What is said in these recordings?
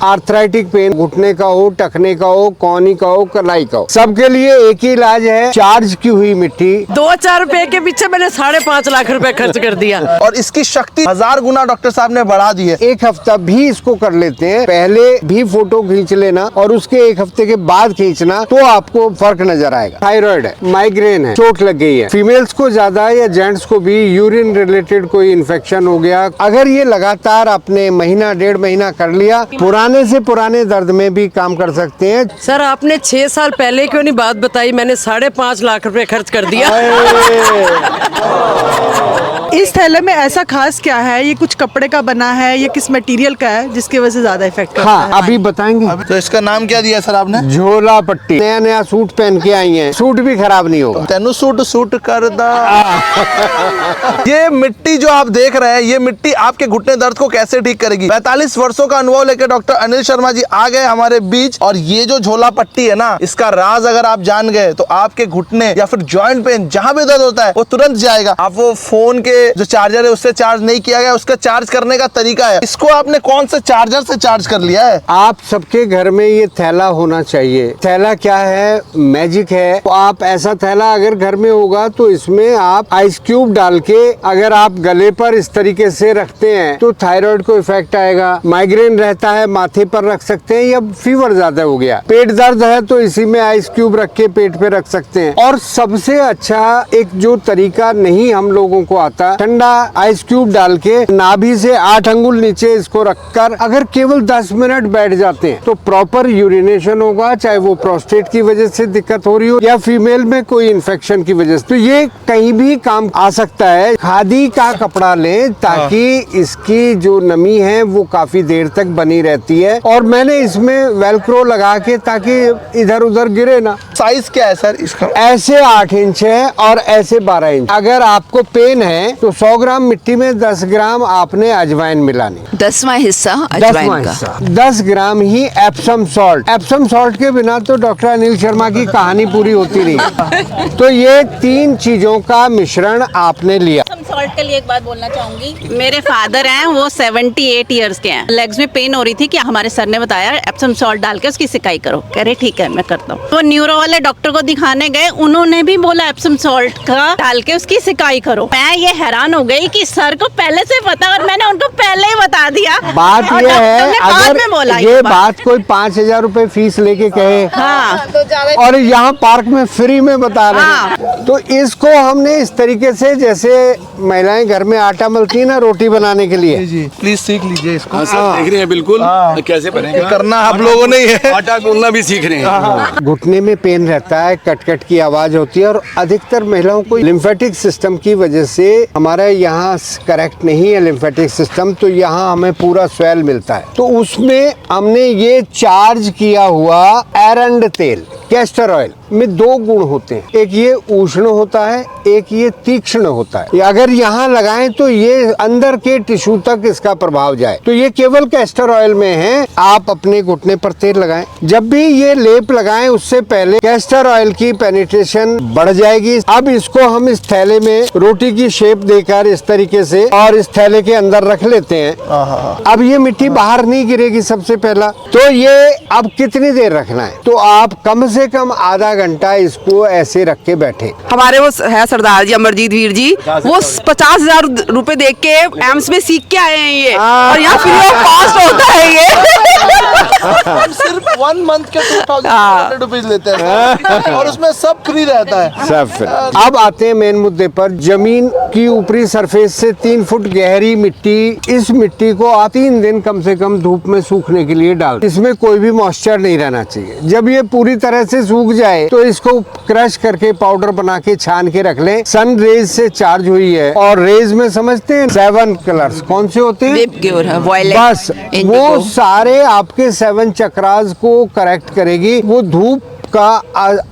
Arthritic pen, घुटने का हो, टखने का हो, कौनी का हो, कलाई का हो, सबके लिए एक ही इलाज है, चार्ज की हुई मिट्टी। 2-4 रुपए के पीछे मैंने 5.5 लाख रुपए खर्च कर दिया और इसकी शक्ति 1000 गुना डॉक्टर साहब ने बढ़ा दी है। एक हफ्ता भी इसको कर लेते हैं, पहले भी फोटो खींच लेना और उसके एक हफ्ते के बाद खींचना, तो आपको फर्क नजर आएगा। थायराइड है, माइग्रेन है, चोट लग गई है, फीमेल्स को ज्यादा या जेंट्स को भी यूरिन रिलेटेड कोई इन्फेक्शन हो गया, अगर ये लगातार आपने महीना 1.5 महीना कर लिया, पुराने से पुराने दर्द में भी काम कर सकते हैं। सर आपने 6 साल पहले क्यों नहीं बात बताई, मैंने 5.5 लाख रुपए खर्च कर दिया। इस थैले में ऐसा खास क्या है? ये कुछ कपड़े का बना है, ये किस मटेरियल का है जिसकी वजह से ज्यादा इफेक्ट करता है? हाँ, अभी बताएंगे। तो इसका नाम क्या दिया सर आपने? झोला पट्टी। नया नया सूट पहन के आई हैं, सूट भी खराब नहीं होगा। तेनू सूट कर दा। ये मिट्टी जो आप देख रहे हैं, ये मिट्टी आपके घुटने दर्द को कैसे ठीक करेगी। 45 वर्षों का अनुभव लेकर डॉक्टर अनिल शर्मा जी आ गए हमारे बीच। और ये जो झोला पट्टी है ना, इसका राज अगर आप जान गए तो आपके घुटने या फिर जॉइंट पेन जहां भी दर्द होता है वो तुरंत जाएगा। आप वो फोन के जो चार्जर है उससे चार्ज नहीं किया गया, उसका चार्ज करने का तरीका है। इसको आपने कौन से चार्जर से चार्ज कर लिया है? आप सबके घर में ये थैला होना चाहिए। थैला क्या है? मैजिक है। तो आप ऐसा थैला अगर घर में होगा तो इसमें आप आइस क्यूब डाल के अगर आप गले पर इस तरीके से रखते हैं तो थायराइड को इफेक्ट आएगा। माइग्रेन रहता है, माथे पर रख सकते हैं, या फीवर ज्यादा हो गया, पेट दर्द है तो इसी में आइस क्यूब रख के पेट पे रख सकते हैं। और सबसे अच्छा एक जो तरीका नहीं हम लोगों को आता, ठंडा आइस क्यूब डाल के नाभि से 8 अंगुल नीचे इसको रखकर अगर केवल 10 मिनट बैठ जाते हैं तो प्रॉपर यूरिनेशन होगा, चाहे वो प्रोस्टेट की वजह से दिक्कत हो रही हो या फीमेल में कोई इन्फेक्शन की वजह से। तो ये कहीं भी काम आ सकता है। खादी का कपड़ा लें ताकि इसकी जो नमी है वो काफी देर तक बनी रहती है। और मैंने इसमें वेलक्रो लगा के ताकि इधर उधर गिरे ना। साइज क्या है सर इसका? ऐसे 8 इंच है और ऐसे 12 इंच। अगर आपको पेन है तो 100 ग्राम मिट्टी में 10 ग्राम आपने अजवाइन मिलानी। 10वां हिस्सा अजवाइन का। 10 ग्राम ही एप्सम सॉल्ट। एप्सम सॉल्ट के बिना तो डॉक्टर अनिल शर्मा की कहानी पूरी होती नहीं। तो ये 3 चीजों का मिश्रण आपने लिया। सॉल्ट के लिए एक बात बोलना चाहूंगी। मेरे फादर हैं, वो 78 इयर्स के हैं। लेग्स में पेन हो रही थी कि हमारे सर ने बताया एप्सम सॉल्ट डाल के उसकी सिकाई करो। कह रहे ठीक है मैं करता हूँ। वो न्यूरो वाले डॉक्टर को दिखाने गए, उन्होंने भी बोला एप्सम सॉल्ट का डाल के उसकी सिकाई करो। मैं ये हैरान हो गई कि सर को पहले से पता और मैंने उनको पहले ही बता दिया। बात ये है, अगर ये बात कोई 5000 रुपए फीस लेके कहे और यहाँ पार्क में फ्री में बता रहे हैं, तो इसको हमने इस तरीके से, जैसे महिलाएं घर में आटा मलती है ना रोटी बनाने के लिए, जी प्लीज सीख लीजिए इसको। देख रहे हैं बिल्कुल कैसे बनेगा। करना आप लोगों ने है, आटा गूंदना भी सीख रहे हैं। घुटने में पेन रहता है, कट कट की आवाज होती है और अधिकतर महिलाओं को लिम्फेटिक सिस्टम की वजह से हमारे यहाँ करेक्ट नहीं है लिम्फेटिक सिस्टम, तो यहाँ हमें पूरा स्वेल मिलता है। तो उसमें हमने ये चार्ज किया हुआ एरंड तेल, कैस्टर ऑयल में 2 गुण होते हैं, एक ये उष्ण होता है, एक ये तीक्ष्ण होता है। अगर यहाँ लगाएं तो ये अंदर के टिश्यू तक इसका प्रभाव जाए। तो ये केवल कैस्टर ऑयल में है। आप अपने घुटने पर तेल लगाएं, जब भी ये लेप लगाएं उससे पहले कैस्टर ऑयल की पेनिट्रेशन बढ़ जाएगी। अब इसको हम इस थैले में रोटी की शेप देकर इस तरीके से और इस थैले के अंदर रख लेते हैं। अब ये मिट्टी बाहर नहीं गिरेगी सबसे पहला। तो ये अब कितनी देर रखना है, तो आप कम से कम आधा घंटा इसको ऐसे रख के बैठे। हमारे वो है सरदार जी अमरजीत वीर जी, वो 50,000 रुपए देख के एम्स में सीख के आए हैं ये, और यहाँ फ्री ऑफ कॉस्ट होता है ये। सिर्फ 1 मंथ के 2000 रुपीज लेते हैं और उसमें सब फ्री रहता है, सब फ्री। अब आते हैं मेन मुद्दे पर। जमीन की ऊपरी सरफेस से 3 फुट गहरी मिट्टी, इस मिट्टी को आप 3 दिन कम से कम धूप में सूखने के लिए डाल। इसमें कोई भी मॉइस्चर नहीं रहना चाहिए। जब ये पूरी तरह से सूख जाए तो इसको क्रश करके पाउडर बना के छान के रख लें। सन रेज से चार्ज हुई है और रेज में समझते हैं 7 कलर्स कौन से होते हैं? बस वो सारे आपके 7 चक्रास को करेक्ट करेगी। वो धूप का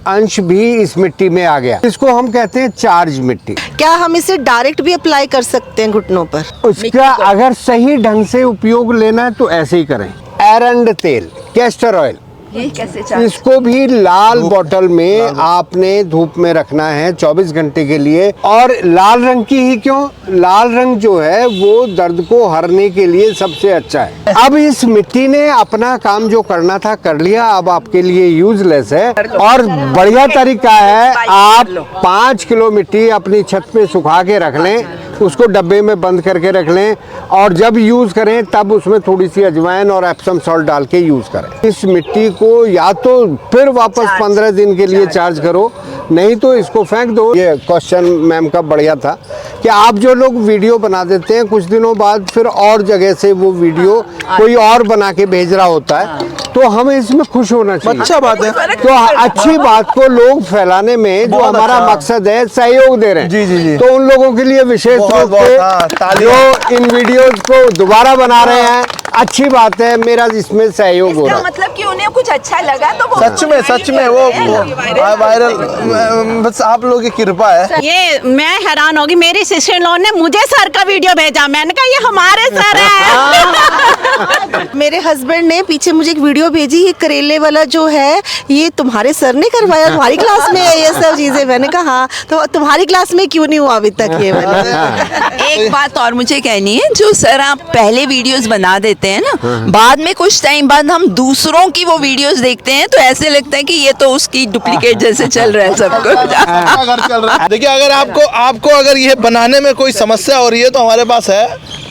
अंश भी इस मिट्टी में आ गया, इसको हम कहते हैं चार्ज मिट्टी। क्या हम इसे डायरेक्ट भी अप्लाई कर सकते हैं घुटनों पर? उसका अगर सही ढंग से उपयोग लेना है तो ऐसे ही करें। एरंड तेल, कैस्टर ऑयल, ये कैसे चार्ज? इसको भी लाल बोतल में आपने धूप में रखना है 24 घंटे के लिए। और लाल रंग की ही क्यों? लाल रंग जो है वो दर्द को हरने के लिए सबसे अच्छा है। अब इस मिट्टी ने अपना काम जो करना था कर लिया, अब आपके लिए यूजलेस है। और बढ़िया तरीका है, आप 5 किलो मिट्टी अपनी छत पे सुखा के रख लें, उसको डब्बे में बंद करके रख लें और जब यूज करें तब उसमें थोड़ी सी अजवाइन और एप्सम सॉल्ट डाल के यूज करें। इस मिट्टी को या तो फिर वापस 15 दिन के लिए चार्ज करो, नहीं तो इसको फेंक दो। ये क्वेश्चन मैम का बढ़िया था कि आप जो लोग वीडियो बना देते हैं कुछ दिनों बाद फिर और जगह से वो वीडियो कोई और बना के भेज रहा होता है, तो हमें इसमें खुश होना चाहिए। अच्छा बात है। तो अच्छी बात को लोग फैलाने में जो हमारा मकसद है सहयोग दे रहे हैं। जी, जी, जी। तो उन लोगों के लिए विशेष रूप से जो इन वीडियोस को दोबारा बना रहे हैं, अच्छी बात है, मेरा इसमें सहयोग हो रहा है। मतलब कि उन्हें कुछ अच्छा लगा तो वो सच में वो वायरल बस आप लोगों की कृपा है। ये मैं हैरान होगी, मेरी सिस्टर इन लॉ ने मुझे सर का वीडियो भेजा, मैंने कहा ये हमारे सर है। मेरे हस्बैंड ने पीछे मुझे एक वीडियो भेजी, ये करेले वाला जो है ये तुम्हारे सर ने करवाया, तुम्हारी क्लास में है ये सब चीजें। मैंने कहा हाँ, तो तुम्हारी क्लास में क्यों नहीं हुआ अभी तक ये वाला? एक बात और मुझे कहनी है, जो सर आप पहले वीडियोस बना देते हैं ना, बाद में कुछ टाइम बाद हम दूसरों की वो वीडियोस देखते हैं तो ऐसे लगता है कि ये तो उसकी डुप्लीकेट जैसे चल रहा है सब कुछ। देखिए, अगर आपको अगर ये बनाने में कोई समस्या हो रही है तो हमारे पास है,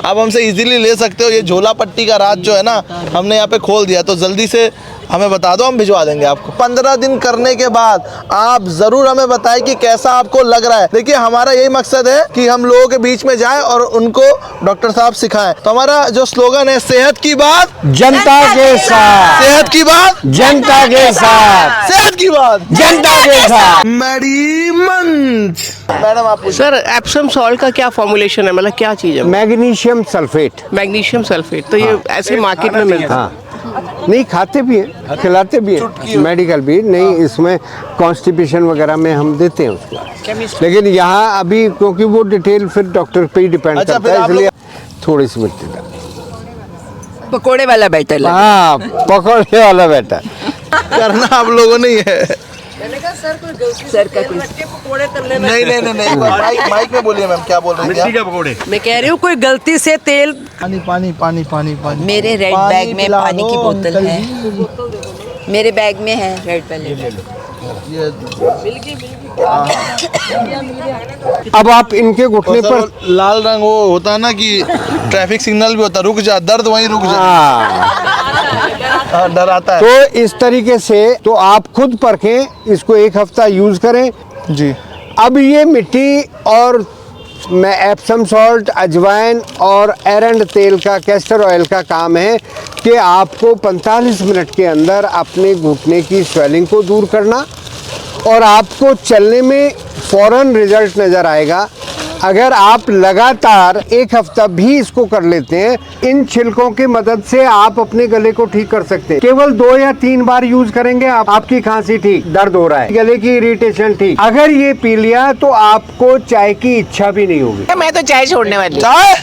आप हमसे इजीली ले सकते हो। ये झोला पट्टी का राज जो है ना, हमने यहाँ पे खोल दिया, तो जल्दी से हमें बता दो, हम भिजवा देंगे आपको। 15 दिन करने के बाद आप जरूर हमें बताएं कि कैसा आपको लग रहा है। देखिए, हमारा यही मकसद है कि हम लोगों के बीच में जाएं और उनको डॉक्टर साहब सिखाएं। तो हमारा जो स्लोगन है, सेहत की बात जनता के साथ, सेहत की बात जनता के साथ, सेहत की बात जनता के साथ। मेरी मंच मैडम, आप सर एप्सम सॉल्ट का क्या फॉर्मुलेशन है, मतलब क्या चीज़ है? Magnesium sulphate. मैग्नीशियम सल्फेट, तो ये ऐसे मार्केट में मिलता है? हाँ, नहीं खाते भी हैं, खिलाते भी हैं, मेडिकल भी नहीं, इसमें कॉन्स्टिपेशन वगैरह में हम देते हैं उसको। लेकिन यहाँ अभी क्योंकि वो डिटेल फिर डॉक्टर पे ही डिपेंड करता है, इसलिए थोड़ी सी मिट्टी डाल। पकोड़े वाला बैटर लगा। हाँ, पकौड़े वाला बेटा करना आप लोगों ने ही है। सर का कुछ नहीं, माइक में बोलिए मैम, क्या बोल रही हैं? का पकौड़े। मैं कह रही हूँ कोई गलती से तेल पानी। मेरे रेड बैग में पानी की बोतल है, मेरे बैग में है रेड पैलेट। अब आप इनके घुटने पर लाल रंग वो होता है ना कि ट्रैफिक सिग्नल भी होता है, रुक जा, दर्द वहीं रुक जा, डराता है। तो इस तरीके से तो आप खुद परखें, इसको 1 हफ्ता यूज करें जी। अब ये मिट्टी और मैं एप्सम सॉल्ट, अजवाइन और एरंड तेल का, कैस्टर ऑयल का काम है कि आपको 45 मिनट के अंदर अपने घुटने की स्वेलिंग को दूर करना और आपको चलने में फौरन रिजल्ट नज़र आएगा। अगर आप लगातार 1 हफ्ता भी इसको कर लेते हैं, इन छिलकों की मदद से आप अपने गले को ठीक कर सकते हैं। केवल 2 या 3 बार यूज करेंगे, आपकी खांसी ठीक, दर्द हो रहा है, गले की इरिटेशन ठीक। अगर ये पी लिया तो आपको चाय की इच्छा भी नहीं होगी। मैं तो चाय छोड़ने वाली। चाय